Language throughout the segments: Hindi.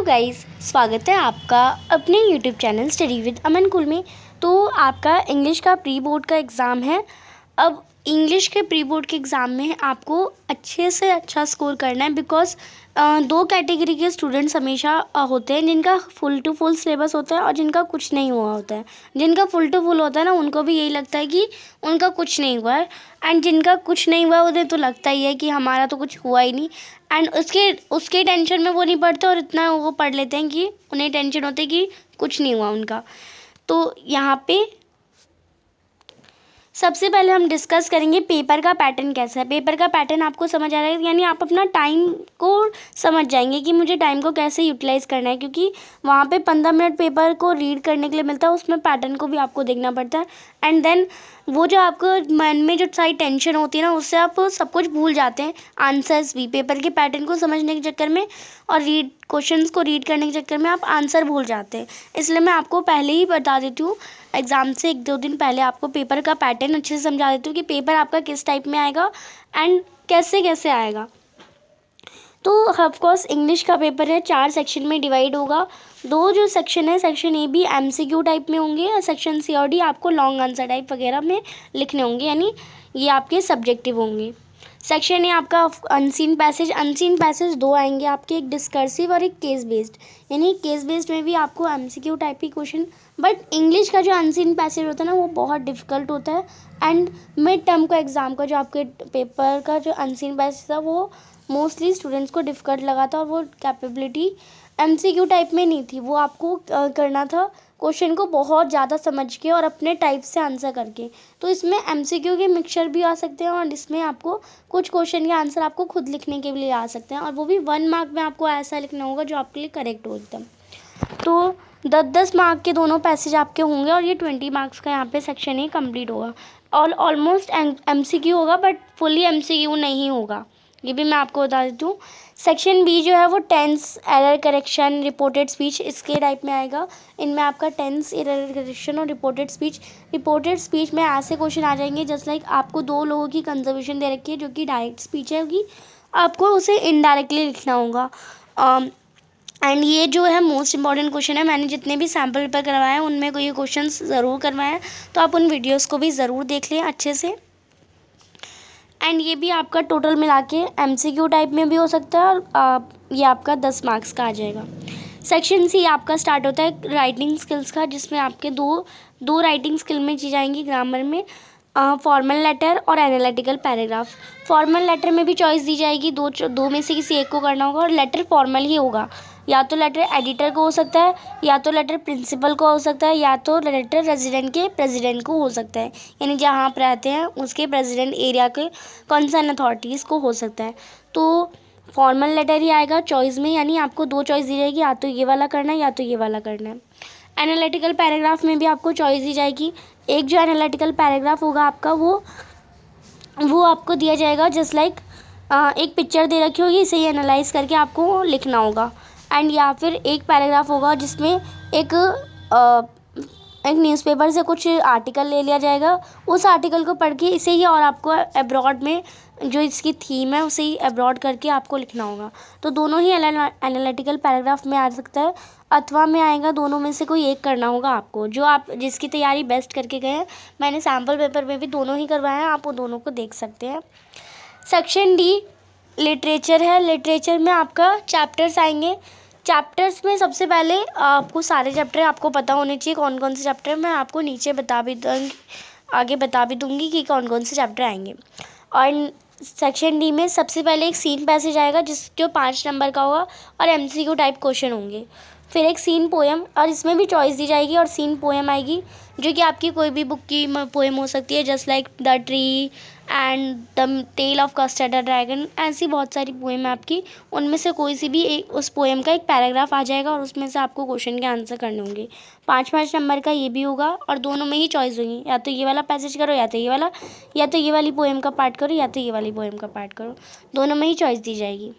गाइस, स्वागत है आपका अपने यूट्यूब चैनल स्टडी विद अमन कुल में। तो आपका इंग्लिश का प्री बोर्ड का एग्ज़ाम है। अब इंग्लिश के प्री बोर्ड के एग्ज़ाम में आपको अच्छे से अच्छा स्कोर करना है, बिकॉज दो कैटेगरी के स्टूडेंट्स हमेशा होते हैं, जिनका फुल टू फुल सिलेबस होता है और जिनका कुछ नहीं हुआ होता है। जिनका फुल टू फुल होता है ना, उनको भी यही लगता है कि उनका कुछ नहीं हुआ है, एंड जिनका कुछ नहीं हुआ उन्हें तो लगता ही है कि हमारा तो कुछ हुआ ही नहीं। एंड उसके टेंशन में वो नहीं पढ़ते और इतना वो पढ़ लेते हैं कि उन्हें टेंशन होती है कि कुछ नहीं हुआ उनका। तो यहाँ पे सबसे पहले हम डिस्कस करेंगे पेपर का पैटर्न कैसा है। पेपर का पैटर्न आपको समझ आ रहा है, यानी आप अपना टाइम को समझ जाएंगे कि मुझे टाइम को कैसे यूटिलाइज़ करना है, क्योंकि वहाँ पे 15 मिनट पेपर को रीड करने के लिए मिलता है, उसमें पैटर्न को भी आपको देखना पड़ता है। एंड देन वो जो आपको मन में जो सारी टेंशन होती है ना, उससे आप सब कुछ भूल जाते हैं, आंसर्स भी। पेपर के पैटर्न को समझने के चक्कर में और क्वेश्चंस को रीड करने के चक्कर में आप आंसर भूल जाते हैं। इसलिए मैं आपको पहले ही बता देती हूँ, एग्ज़ाम से 1-2 दिन पहले आपको पेपर का पैटर्न अच्छे से समझा देती हूँ कि पेपर आपका किस टाइप में आएगा एंड कैसे कैसे आएगा। तो ऑफकोर्स इंग्लिश का पेपर है, 4 सेक्शन में डिवाइड होगा। 2 जो सेक्शन है, section A B MCQ type में होंगे और सेक्शन सी और डी आपको लॉन्ग आंसर टाइप वगैरह में लिखने होंगे, यानी ये आपके सब्जेक्टिव होंगे। सेक्शन ए आपका अनसीन पैसेज 2 आएंगे आपके, एक डिस्कर्सिव और एक केस बेस्ड। यानी केस बेस्ड में भी आपको MCQ टाइप की क्वेश्चन, बट इंग्लिश का जो अनसीन पैसेज होता है ना, वो बहुत डिफ़िकल्ट होता है। एंड मिड टर्म का एग्ज़ाम का जो आपके पेपर का जो अनसीन पैसेज था, वो मोस्टली स्टूडेंट्स को डिफ़िकल्ट लगा था और वो कैपेबिलिटी MCQ टाइप में नहीं थी। वो आपको करना था क्वेश्चन को बहुत ज़्यादा समझ के और अपने टाइप से आंसर करके। तो इसमें MCQ के मिक्सचर भी आ सकते हैं और इसमें आपको कुछ क्वेश्चन के आंसर आपको खुद लिखने के लिए आ सकते हैं, और वो भी 1 मार्क में आपको ऐसा लिखना होगा जो आपके लिए करेक्ट हो एकदम। तो 10-10 मार्क के दोनों पैसेज आपके होंगे और ये 20 मार्क्स का यहाँ पे सेक्शन ही कंप्लीट होगा। और ऑलमोस्ट MCQ होगा, बट फुली MCQ नहीं होगा, ये भी मैं आपको बता देती हूँ। सेक्शन बी जो है वो tense, error correction, reported speech, इसके टाइप में आएगा। इनमें आपका टेंस, एरर करेक्शन और रिपोर्टेड स्पीच में ऐसे क्वेश्चन आ जाएंगे जस्ट लाइक आपको 2 लोगों की कंजर्वेशन दे रखी है जो कि डायरेक्ट स्पीच है, कि आपको उसे इनडायरेक्टली लिखना होगा। एंड ये जो है मोस्ट इंपॉर्टेंट क्वेश्चन है। मैंने जितने भी सैम्पल पेपर करवाए हैं उनमें कोई क्वेश्चन ज़रूर करवाए हैं, तो आप उन वीडियोज़ को भी ज़रूर देख लें अच्छे से। एंड ये भी आपका टोटल मिला के MCQ टाइप में भी हो सकता है और ये आपका 10 मार्क्स का आ जाएगा। सेक्शन सी आपका स्टार्ट होता है राइटिंग स्किल्स का, जिसमें आपके दो राइटिंग स्किल में चीज़ आएंगी ग्रामर में, फॉर्मल लेटर और एनालिटिकल पैराग्राफ। फॉर्मल लेटर में भी चॉइस दी जाएगी, दो में से किसी एक को करना होगा, और लेटर फॉर्मल ही होगा। या तो लेटर एडिटर को हो सकता है, या तो लेटर प्रिंसिपल को हो सकता है, या तो लेटर रेजिडेंट के प्रेसिडेंट को हो सकता है, यानी जहाँ आप रहते हैं उसके प्रेसिडेंट एरिया के कंसर्न अथॉरिटीज़ को हो सकता है। तो फॉर्मल लेटर ही आएगा चॉइस में, यानी आपको 2 चॉइस दी जाएगी, या तो ये वाला करना है या तो ये वाला करना है। एनालिटिकल पैराग्राफ में भी आपको चॉइस दी जाएगी। एक जो एनालिटिकल पैराग्राफ होगा आपका, वो आपको दिया जाएगा जस्ट लाइक एक पिक्चर दे रखी होगी, इसे एनालाइज करके आपको लिखना होगा। एंड या फिर एक पैराग्राफ होगा जिसमें एक न्यूज़पेपर से कुछ आर्टिकल ले लिया जाएगा, उस आर्टिकल को पढ़ के इसे ही और आपको अब्रॉड में जो इसकी थीम है उसे ही अब्रॉड करके आपको लिखना होगा। तो दोनों ही एनालिटिकल पैराग्राफ में आ सकता है, अथवा में आएगा, दोनों में से कोई एक करना होगा आपको, जो आप जिसकी तैयारी बेस्ट करके गए हैं। मैंने सैम्पल पेपर में भी दोनों ही करवाए हैं, आप वो दोनों को देख सकते हैं। सेक्शन डी लिटरेचर है। लिटरेचर में आपका चैप्टर्स आएंगे। चैप्टर्स में सबसे पहले आपको सारे चैप्टर आपको पता होने चाहिए कौन कौन से चैप्टर, मैं आपको नीचे आगे बता भी दूँगी कि कौन कौन से चैप्टर आएंगे। और सेक्शन डी में सबसे पहले एक सीन पैसेज आएगा जो 5 नंबर का होगा और MCQ टाइप क्वेश्चन होंगे। फिर एक सीन पोएम, और इसमें भी चॉइस दी जाएगी, और सीन पोएम आएगी जो कि आपकी कोई भी बुक की पोएम हो सकती है, just like the tree and the tale of custard dragon. ऐसी बहुत सारी पोएम है आपकी, उनमें से कोई सी भी एक उस पोएम का एक पैराग्राफ आ जाएगा और उसमें से आपको क्वेश्चन के आंसर करने होंगे। 5-5 नंबर का ये भी होगा, और दोनों में ही चॉइस होगी, या तो ये वाला पैसेज करो या तो ये वाला, या तो ये वाली पोएम का पार्ट करो या तो ये वाली पोएम का पार्ट करो, दोनों में ही चॉइस दी जाएगी।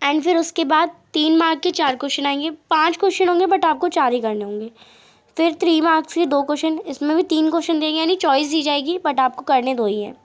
एंड फिर उसके बाद 3 मार्क के 4 क्वेश्चन आएंगे। 5 क्वेश्चन होंगे बट आपको 4 ही करने होंगे। फिर 3 मार्क्स के 2 क्वेश्चन, इसमें भी 3 क्वेश्चन देंगे, यानी चॉइस दी जाएगी बट आपको करने 2 ही हैं।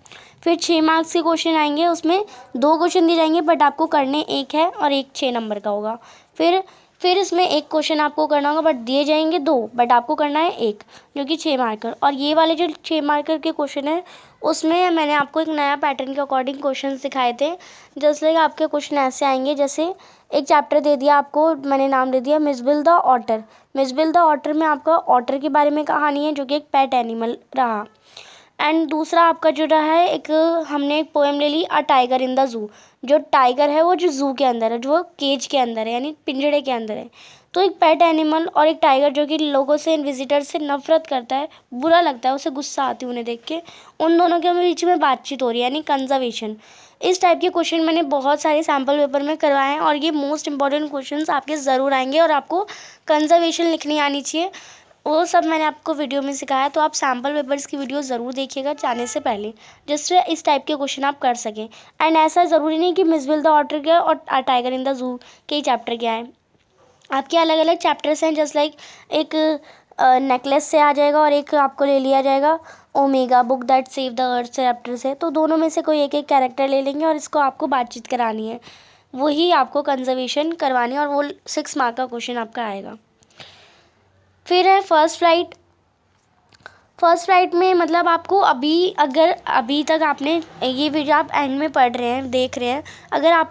फिर 6 मार्क्स के क्वेश्चन आएंगे, उसमें 2 क्वेश्चन दिए जाएंगे बट आपको करने 1 है और एक 6 नंबर का होगा। फिर इसमें एक क्वेश्चन आपको करना होगा, बट दिए जाएंगे 2, बट आपको करना है 1, जो कि 6 मार्कर। और ये वाले जो 6 मार्कर के क्वेश्चन है उसमें मैंने आपको एक नया पैटर्न के अकॉर्डिंग क्वेश्चन सिखाए थे। जैसे लाइक आपके क्वेश्चन ऐसे आएंगे, जैसे एक चैप्टर दे दिया आपको, मैंने नाम दे दिया मिसबिल द ऑटर। मिसबिल द ऑटर में आपका ऑटर के बारे में कहानी है, जो कि एक पेट एनिमल रहा। एंड दूसरा आपका जो रहा है, हमने एक पोएम ले ली, a tiger in the zoo. जो टाइगर है वो जो जू के अंदर है, जो केज के अंदर है, यानी पिंजड़े के अंदर है। तो एक पेट एनिमल और एक टाइगर जो कि लोगों से, विजिटर से नफरत करता है, बुरा लगता है, उसे गुस्सा आती है उन्हें देख के, उन दोनों के बीच में बातचीत हो रही है, यानी कंजर्वेशन। इस टाइप के क्वेश्चन मैंने बहुत सारे सैम्पल पेपर में करवाए हैं, और ये मोस्ट इंपॉर्टेंट क्वेश्चंस आपके ज़रूर आएंगे। और आपको कंजर्वेशन लिखनी आनी चाहिए, वो सब मैंने आपको वीडियो में सिखाया। तो आप सैम्पल पेपर्स की वीडियो ज़रूर देखिएगा जाने से पहले, जिससे इस टाइप के क्वेश्चन आप कर सकें। एंड ऐसा ज़रूरी नहीं कि मिसबिल द ऑटर क्या और टाइगर इन द जू के ही चैप्टर क्या है, आपके अलग अलग चैप्टर्स हैं। जस्ट लाइक एक नेकलेस से आ जाएगा, और एक आपको ले लिया जाएगा omega book that save the earth chapter से। तो दोनों में से कोई एक एक कैरेक्टर ले लेंगे, और इसको आपको बातचीत करानी है, वही आपको कंजर्वेशन करवानी है, और वो 6 मार्क का क्वेश्चन आपका आएगा। फिर है फर्स्ट फ्लाइट। फर्स्ट फ्लाइट में मतलब आपको अगर अभी तक आपने ये वीडियो आप एंड में पढ़ रहे हैं, देख रहे हैं, अगर आप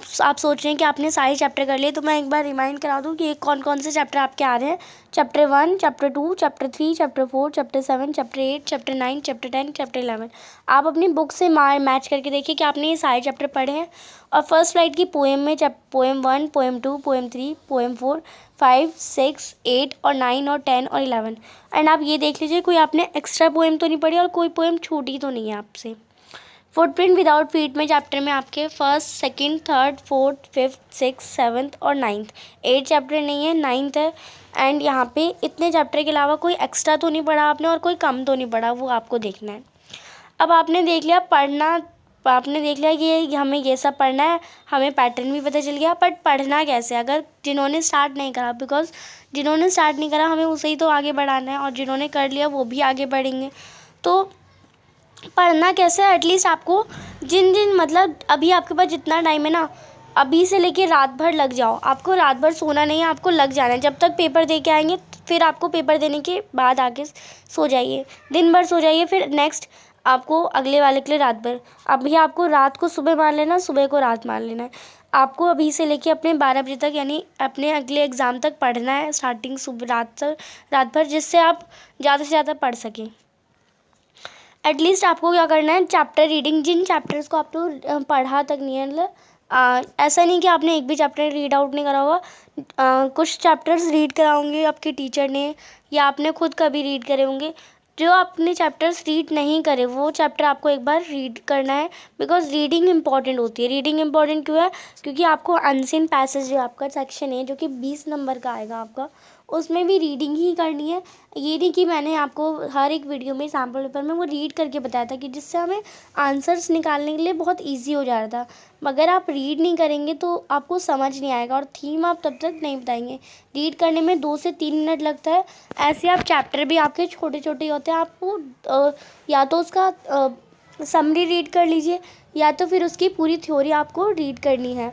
सोच रहे हैं कि आपने सारे चैप्टर कर लिए, तो मैं एक बार रिमाइंड करा दूं कि कौन कौन से चैप्टर आपके आ रहे हैं। Chapter 1, chapter 2, chapter 3, chapter 4, chapter 7, chapter 8, chapter 9, chapter 10, chapter 11। आप अपनी बुक से मैच करके देखिए कि आपने ये सारे चैप्टर पढ़े हैं। और फर्स्ट फ्लाइट की पोएम में पोएम 1, पोएम 2, पोएम 3, पोएम 4, 5, 6, 8 और 9 और 10 और 11। एंड आप ये देख लीजिए कोई आपने एक्स्ट्रा पोएम तो नहीं पढ़ी, और कोई पोएम छूटी तो नहीं है आपसे। फुटप्रिंट विदाउट फीट में चैप्टर में आपके first, second, third, fourth, fifth, six, seventh और 9th 8 चैप्टर नहीं है, 9th है। एंड यहाँ पे इतने चैप्टर के अलावा कोई एक्स्ट्रा तो नहीं पढ़ा आपने, और कोई कम तो नहीं पढ़ा, वो आपको देखना है। अब आपने देख लिया पढ़ना, आपने देख लिया कि हमें ये सब पढ़ना है, हमें पैटर्न भी पता चल गया, बट पढ़ना कैसे, अगर जिन्होंने स्टार्ट नहीं करा, बिकॉज जिन्होंने स्टार्ट नहीं करा हमें उसे ही तो आगे बढ़ाना है, और जिन्होंने कर लिया वो भी आगे बढ़ेंगे। तो पढ़ना कैसे, एटलीस्ट आपको जिन मतलब अभी आपके पास जितना टाइम है ना, अभी से लेके रात भर लग जाओ। आपको रात भर सोना नहीं है, आपको लग जाना है जब तक पेपर दे के आएंगे। फिर आपको पेपर देने के बाद आके सो जाइए, दिन भर सो जाइए, फिर नेक्स्ट आपको अगले वाले के लिए रात भर। अभी आपको रात को सुबह मान लेना, सुबह को रात मान लेना है। आपको अभी से लेके अपने 12 बजे तक, यानी अपने अगले एग्ज़ाम तक पढ़ना है, स्टार्टिंग सुबह रात भर, जिससे आप ज़्यादा से ज़्यादा पढ़ सकें। एटलीस्ट आपको क्या करना है, चैप्टर रीडिंग, जिन चैप्टर्स को आप लोग पढ़ा तक नहीं है, मतलब ऐसा नहीं कि आपने एक भी चैप्टर रीड आउट नहीं करा होगा। कुछ चैप्टर्स रीड कराओगे आपके टीचर ने, या आपने खुद कभी रीड करे होंगे। जो आपने चैप्टर्स रीड नहीं करे, वो चैप्टर आपको एक बार रीड करना है, बिकॉज रीडिंग इंपॉर्टेंट होती है। रीडिंग इंपॉर्टेंट क्यों है, क्योंकि आपको अनसीन पैसेज जो आपका सेक्शन है, जो कि 20 नंबर का आएगा आपका, उसमें भी रीडिंग ही करनी है। ये नहीं कि मैंने आपको हर एक वीडियो में सैम्पल पेपर में वो रीड करके बताया था, कि जिससे हमें आंसर्स निकालने के लिए बहुत ईजी हो जा रहा था। मगर आप रीड नहीं करेंगे तो आपको समझ नहीं आएगा, और थीम आप तब तक नहीं बताएंगे। रीड करने में 2 से 3 मिनट लगता है। ऐसे आप चैप्टर भी आपके छोटे छोटे होते हैं, आपको या तो उसका समरी रीड कर लीजिए, या तो फिर उसकी पूरी थ्योरी आपको रीड करनी है।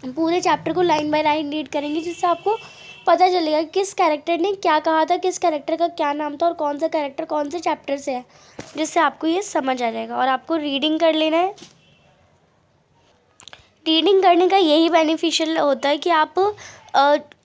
पूरे चैप्टर को लाइन बाय लाइन रीड करेंगे, जिससे आपको पता चलेगा कि किस कैरेक्टर ने क्या कहा था, किस कैरेक्टर का क्या नाम था, और कौन सा कैरेक्टर कौन से चैप्टर से है, जिससे आपको ये समझ आ जाएगा। और आपको रीडिंग कर लेना है। रीडिंग करने का यही बेनिफिशियल होता है कि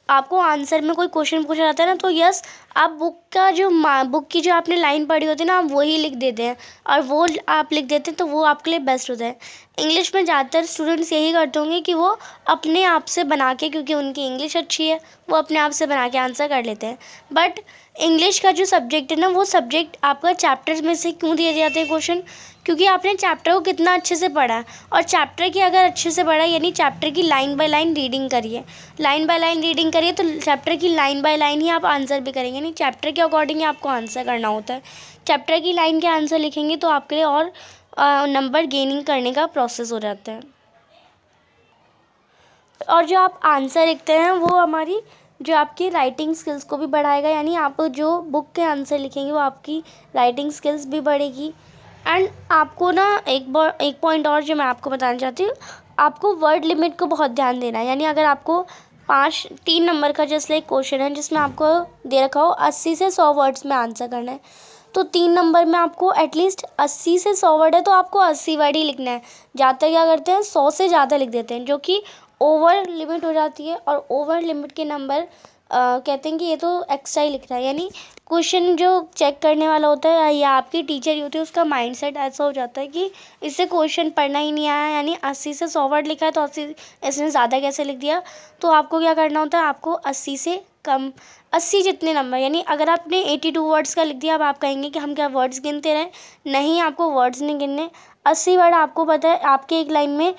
आपको आंसर में कोई क्वेश्चन पूछा जाता है ना, तो यस आप बुक की जो आपने लाइन पढ़ी होती है ना, आप वही लिख देते हैं, और वो आप लिख देते हैं, तो वो आपके लिए बेस्ट होता है। इंग्लिश में ज़्यादातर स्टूडेंट्स यही करते होंगे कि वो अपने आप से बना के, क्योंकि उनकी इंग्लिश अच्छी है, वो अपने आप से बना के आंसर कर लेते हैं। बट इंग्लिश का जो सब्जेक्ट है ना, वो सब्जेक्ट आपका चैप्टर्स में से क्यों दिए जाते हैं क्वेश्चन, क्योंकि आपने चैप्टर को कितना अच्छे से पढ़ा है। और चैप्टर की अगर अच्छे से पढ़ा, यानी चैप्टर की लाइन बाय लाइन रीडिंग करिए, लाइन बाय लाइन रीडिंग करिए, तो चैप्टर की लाइन बाय लाइन ही आप आंसर भी करेंगे। नहीं, चैप्टर के अकॉर्डिंग ही आपको आंसर करना होता है। चैप्टर की लाइन के आंसर लिखेंगे तो आपके लिए और नंबर गेनिंग करने का प्रोसेस हो जाता है। और जो आप आंसर लिखते हैं, वो हमारी जो आपकी राइटिंग स्किल्स को भी बढ़ाएगा, यानी आप जो बुक के आंसर लिखेंगे वो आपकी राइटिंग स्किल्स भी बढ़ेगी। एंड आपको ना एक पॉइंट और जो मैं आपको बताना चाहती हूँ, आपको वर्ड लिमिट को बहुत ध्यान देना है। यानी अगर आपको तीन नंबर का जस्ट लाइक क्वेश्चन है जिसमें आपको दे रखा हो 80 से 100 वर्ड्स में आंसर करना है। तो 3 नंबर में आपको एटलीस्ट 80 से 100 वर्ड है तो आपको 80 वर्ड ही लिखना है। ज़्यादातर क्या करते हैं 100 से ज़्यादा लिख देते हैं, जो कि ओवर लिमिट हो जाती है। और ओवर लिमिट के नंबर कहते हैं कि ये तो एक्स्ट्रा ही लिख रहा है, यानी क्वेश्चन जो चेक करने वाला होता है या आपकी टीचर होती है उसका माइंडसेट ऐसा हो जाता है कि इससे क्वेश्चन पढ़ना ही नहीं आया, यानी 80 से 100 वर्ड लिखा है तो 80 इसने ज़्यादा कैसे लिख दिया। तो आपको क्या करना होता है, आपको 80 से कम 80 जितने नंबर, यानी अगर आपने 82 वर्ड्स का लिख दिया, अब आप कहेंगे कि हम क्या वर्ड्स गिनते रहें, नहीं, आपको वर्ड्स नहीं गिनने। 80 वर्ड आपको पता है आपके एक लाइन में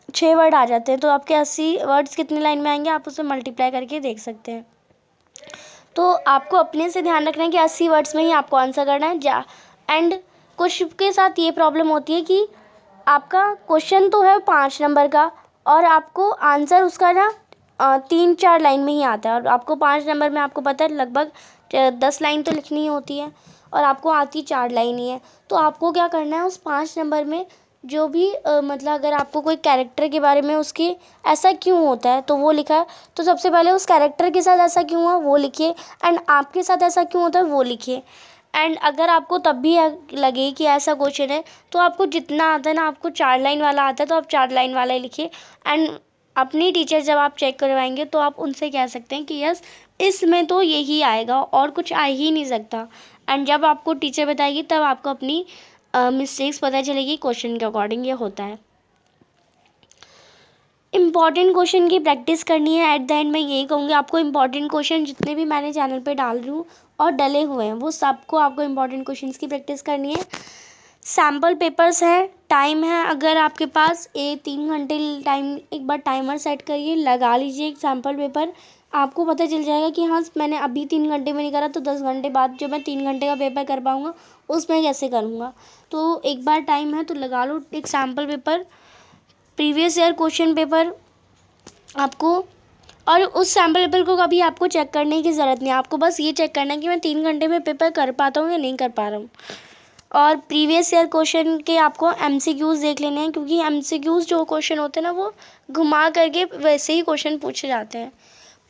6 वर्ड आ जाते हैं, तो आपके 80 वर्ड्स कितने लाइन में आएंगे आप उसे मल्टीप्लाई करके देख सकते हैं। तो आपको अपने से ध्यान रखना है कि 80 वर्ड्स में ही आपको आंसर करना है। एंड कुछ के साथ ये प्रॉब्लम होती है कि आपका क्वेश्चन तो है 5 नंबर का और आपको आंसर उसका ना 3-4 लाइन में ही आता है, और आपको 5 नंबर में आपको पता है लगभग 10 लाइन तो लिखनी ही होती है और आपको आती 4 लाइन ही है। तो आपको क्या करना है, उस 5 नंबर में जो भी मतलब अगर आपको कोई कैरेक्टर के बारे में उसकी ऐसा क्यों होता है तो वो लिखा है, तो सबसे पहले उस कैरेक्टर के साथ ऐसा क्यों हुआ वो लिखिए, एंड आपके साथ ऐसा क्यों होता है वो लिखिए। एंड अगर आपको तब भी लगे कि ऐसा क्वेश्चन है तो आपको जितना आता है ना, आपको 4 लाइन वाला आता है तो आप 4 लाइन वाला ही लिखिए। एंड अपनी टीचर जब आप चेक करवाएंगे तो आप उनसे कह सकते हैं कि यस इसमें तो यही आएगा और कुछ आ ही नहीं सकता। एंड जब आपको टीचर बताएगी तब आपको अपनी मिस्टेक्स पता चलेगी, क्वेश्चन के अकॉर्डिंग ये होता है। इम्पॉर्टेंट क्वेश्चन की प्रैक्टिस करनी है। एट द एंड मैं यही कहूँगी, आपको इम्पॉर्टेंट क्वेश्चन जितने भी मैंने चैनल पे डाल रही हूँ और डले हुए हैं वो सबको आपको इम्पॉर्टेंट क्वेश्चंस की प्रैक्टिस करनी है। सैम्पल पेपर्स हैं, टाइम है, अगर आपके पास 3 घंटे टाइम, एक बार टाइमर सेट करिए, लगा लीजिए एक सैम्पल पेपर, आपको पता चल जाएगा कि हाँ मैंने अभी 3 घंटे में नहीं करा तो 10 घंटे बाद जो मैं 3 घंटे का पेपर कर पाऊँगा उसमें कैसे करूँगा। तो एक बार टाइम है तो लगा लो एक sample paper, previous year question paper आपको, और उस सैम्पल पेपर को कभी आपको चेक करने की ज़रूरत नहीं है, आपको बस ये चेक करना है कि मैं 3 घंटे में पेपर कर पाता हूँ या नहीं कर पा रहा हूँ। और प्रीवियस ईयर क्वेश्चन के आपको एमसीक्यूज़ देख लेने हैं, क्योंकि एमसीक्यूज़ जो क्वेश्चन होते हैं ना वो घुमा करके वैसे ही क्वेश्चन पूछे जाते हैं।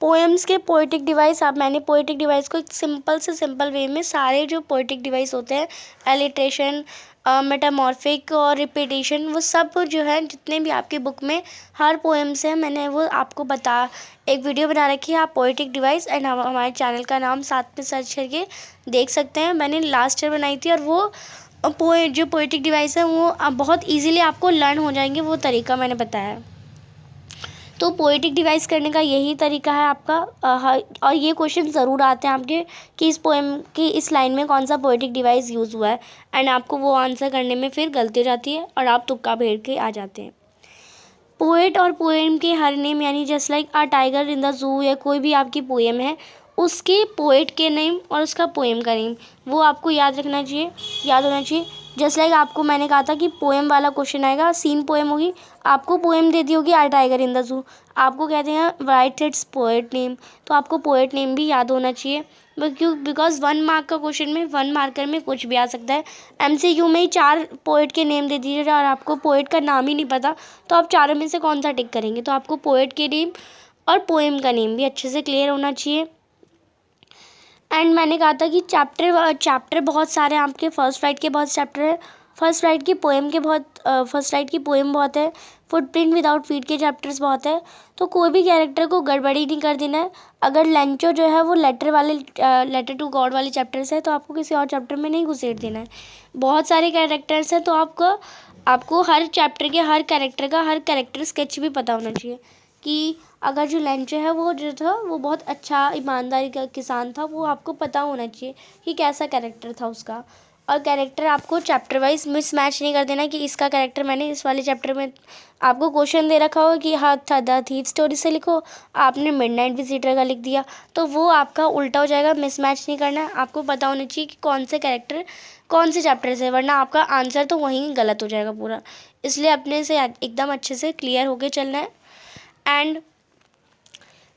पोएम्स के पोएटिक डिवाइस, मैंने पोएटिक डिवाइस को एक सिंपल से सिंपल वे में सारे जो पोएटिक डिवाइस होते हैं, एलिट्रेशन, मेटामॉर्फिक और रिपीटेशन, वो सब जो है जितने भी आपकी बुक में हर पोएम्स हैं मैंने वो आपको एक वीडियो बना रखी है, आप पोएटिक डिवाइस एंड हमारे चैनल का नाम साथ में सर्च करके देख सकते हैं। मैंने लास्ट ईयर बनाई थी और वो जो पोएटिक डिवाइस है वो बहुत ईजीली आपको लर्न हो जाएंगे, वो तरीका मैंने बताया। तो पोएटिक डिवाइस करने का यही तरीका है आपका। और ये क्वेश्चन ज़रूर आते हैं आपके कि इस पोएम की इस लाइन में कौन सा पोएटिक डिवाइस यूज़ हुआ है, एंड आपको वो आंसर करने में फिर गलती हो जाती है और आप तुक्का फेर के आ जाते हैं। पोएट और पोएम के हर नेम, यानी just like a tiger in the zoo या कोई भी आपकी पोएम है उसके पोएट के नेम और उसका पोएम का नेम वो आपको याद होना चाहिए। जस्ट लाइक आपको मैंने कहा था कि पोएम वाला क्वेश्चन आएगा, सीन पोएम होगी, आपको पोएम दे दी होगी a tiger in the zoo, आपको कहते हैं राइट इट्स पोएट नेम, तो आपको पोएट नेम भी याद होना चाहिए। बिकॉज 1 मार्क का क्वेश्चन में 1 मार्कर में कुछ भी आ सकता है। एमसीक्यू में ही 4 पोएट के नेम दे दीजिए और आपको पोएट का नाम ही नहीं पता तो आप चारों में से कौन सा टिक करेंगे। तो आपको पोएट के नेम और पोएम का नेम भी अच्छे से क्लियर होना चाहिए। एंड मैंने कहा था कि चैप्टर बहुत सारे हैं आपके, फर्स्ट राइट के बहुत चैप्टर है, फर्स्ट राइट की पोएम बहुत है, फुटप्रिंट विदाउट फीट के चैप्टर्स बहुत है। तो कोई भी कैरेक्टर को गड़बड़ी नहीं कर देना है। अगर लेंचो जो है वो लेटर टू गॉड वाले चैप्टर्स है तो आपको किसी और चैप्टर में नहीं घुसेड़ देना है। बहुत सारे कैरेक्टर्स हैं तो आपको हर चैप्टर के हर कैरेक्टर स्केच भी पता होना चाहिए कि अगर जो लेंचो है वो जो था वो बहुत अच्छा ईमानदारी का किसान था, वो आपको पता होना चाहिए कि कैसा कैरेक्टर था उसका। और कैरेक्टर आपको चैप्टर वाइज मिसमैच नहीं कर देना कि इसका कैरेक्टर मैंने इस वाले चैप्टर में, आपको क्वेश्चन दे रखा हो कि हाँ द थीफ स्टोरी से लिखो, आपने मिडनाइट विजिटर का लिख दिया तो वो आपका उल्टा हो जाएगा, मिसमैच नहीं करना है। आपको पता होना चाहिए कि कौन से कैरेक्टर कौन से चैप्टर से, वरना आपका आंसर तो वहीं गलत हो जाएगा पूरा। इसलिए अपने से एकदम अच्छे से क्लियर होके चलना है। एंड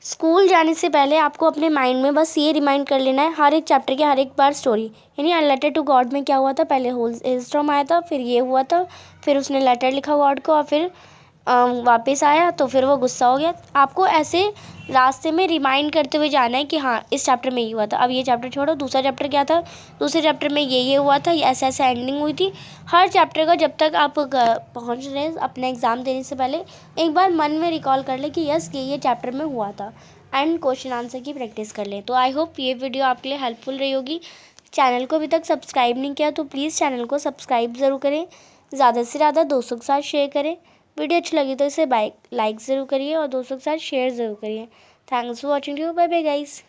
स्कूल जाने से पहले आपको अपने माइंड में बस ये रिमाइंड कर लेना है हर एक चैप्टर के हर एक बार स्टोरी, यानी अ लेटर टू गॉड में क्या हुआ था, पहले हेलस्टॉर्म आया था, फिर ये हुआ था, फिर उसने लेटर लिखा गॉड को, और फिर वापस आया तो फिर वो गुस्सा हो गया। आपको ऐसे रास्ते में रिमाइंड करते हुए जाना है कि हाँ इस चैप्टर में ये हुआ था, अब ये चैप्टर छोड़ो, दूसरा चैप्टर क्या था, दूसरे चैप्टर में ये हुआ था, ऐसा ऐसा एंडिंग हुई थी। हर चैप्टर का जब तक आप पहुँच रहे हैं अपना एग्ज़ाम देने से पहले एक बार मन में रिकॉल कर ले कि यस ये चैप्टर में हुआ था, एंड क्वेश्चन आंसर की प्रैक्टिस कर लें। तो आई होप ये वीडियो आपके लिए हेल्पफुल रही होगी। चैनल को अभी तक सब्सक्राइब नहीं किया तो प्लीज़ चैनल को सब्सक्राइब ज़रूर करें, ज़्यादा से ज़्यादा दोस्तों के साथ शेयर करें। वीडियो अच्छी लगी तो इसे लाइक ज़रूर करिए और दोस्तों के साथ शेयर ज़रूर करिए। Thanks for watching you, bye bye guys.